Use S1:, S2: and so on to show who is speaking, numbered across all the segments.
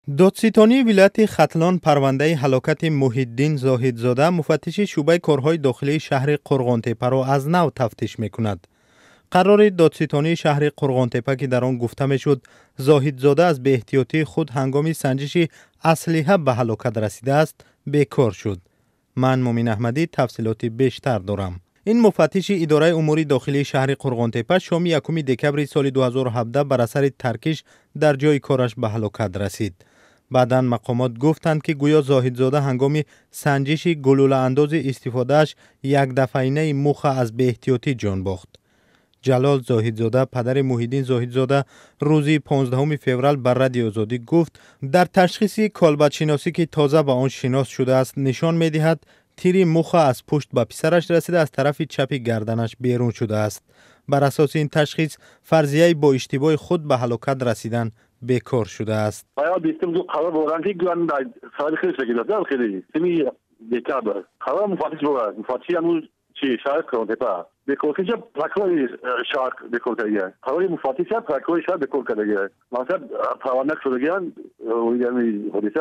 S1: دادستانی ولایت ختلان پرونده هلاکت محیدین زاهدزاده مفتش شعبه کارهای داخلی شهر قرغانتپه را از نو تفتیش میکند. قرار دادستانی شهر قرغانتپه که در آن گفته میشد زاهدزاده از بی احتیاطی خود هنگام سنجش اسلحه به هلاکت رسیده است بیکار شد. من مومن احمدی تفصیلات بیشتر دارم. این مفتش اداره امور داخلی شهر قرغانتپه شام 1 دکبر سال 2017 بر اثر ترکش در جای کارش به هلاکت رسید. بعداً مقامات گفتند که گویا زاهدزاده هنگام سنجش گلوله انداز استفادهش یک دفعینه مخ از بی احتیاطی جان باخت. جلال زاهدزاده پدر محیدین زاهدزاده روز 15 فوریه بر رادیو آزادی گفت در تشخیص کالبد شناسی که تازه به آن شناس شده است نشان می‌دهد تیر مخ از پشت به پسرش رسیده از طرف چپ گردنش بیرون شده است. بر اساس این تشخیص فرضیه با اشتباه خود به هلاکت رسیدن بیکار شده است.
S2: باید بیستم دو قرار بورانتی گوان سال خیلی شکل داد خیلی سمی دکتر قرار مفتش بود مفتشی امروز چی شهر قرغانتپه بکوکیش پرکوی شهر بکوکیه قرار مفتش پرکوی شهر بکوکیه مثلا پروانه شدگان یعنی حدیث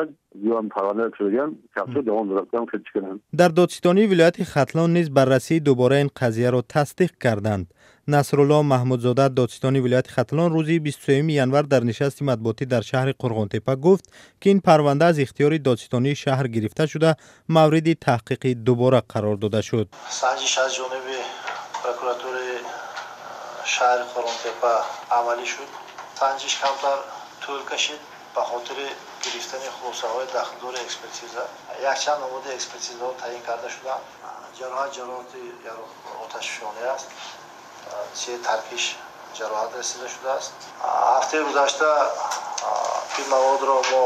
S2: گوان پروانه شدگان کپسول دوام دادن خیلی کنند.
S1: در دادستانی ولایت ختلان نیز بررسی دوباره این قضیه را تصدیق کردند. نصرالله محمودزاده دادستانی ولایت ختلان روز 23 ژانویه در نشست مطبوعاتی در شهر قرغانتپه گفت که این پرونده از اختیار دادستانی شهر گرفته شده مورد تحقیق دوباره قرار داده شد.
S3: سنجش از جانب پروکراتور شهر قرغانتپه عملی شد. سنجش کمتر طول کشید به خاطر گرفتن خلاصه های داخلدار اکسپرتیزه. یک چند نمونه اکسپرتیزه ها تعیین کرده شده. جراحت آتش فشانی است. چه ترکیش جراحت رسیده شده است. هفته گذشته این مواد را ما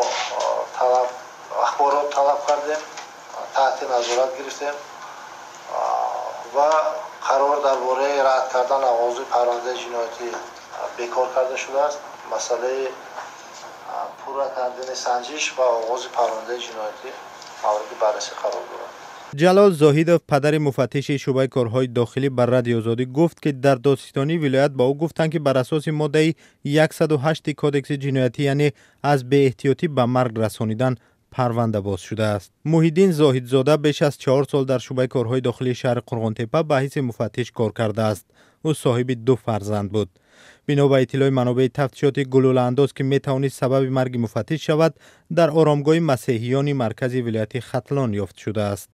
S3: اخبارات طلب کردیم، تحت نظارت گرفتیم و قرار درباره رد کردن آغاز پرونده جنایتی بیکار کرده شده است. مسئله پورا کردن سنجش و آغاز پرونده جنایتی مورد بررسی قرار دارد.
S1: جلال زاهدов پدر مفتش شعبه کارهای داخلی بر رادیو آزادی گفت که در دادستانی ولایت با او گفتند که بر اساس ماده 108 کدکس جنایتی یعنی از بی احتیاطی به مرگ رسانیدن پرونده باز شده است. محیدین زاهدزاده بیش از 4 سال در شعبه کارهای داخلی شهر قرغانتپه به حیث مفتش کار کرده است. او صاحب 2 فرزند بود. بنا به اطلاع منابع تفتیشات گلوله انداز که می توانست سبب مرگ مفتش شود در آرامگاه مسیحیان مرکزی ولایت ختلان یافت شده است.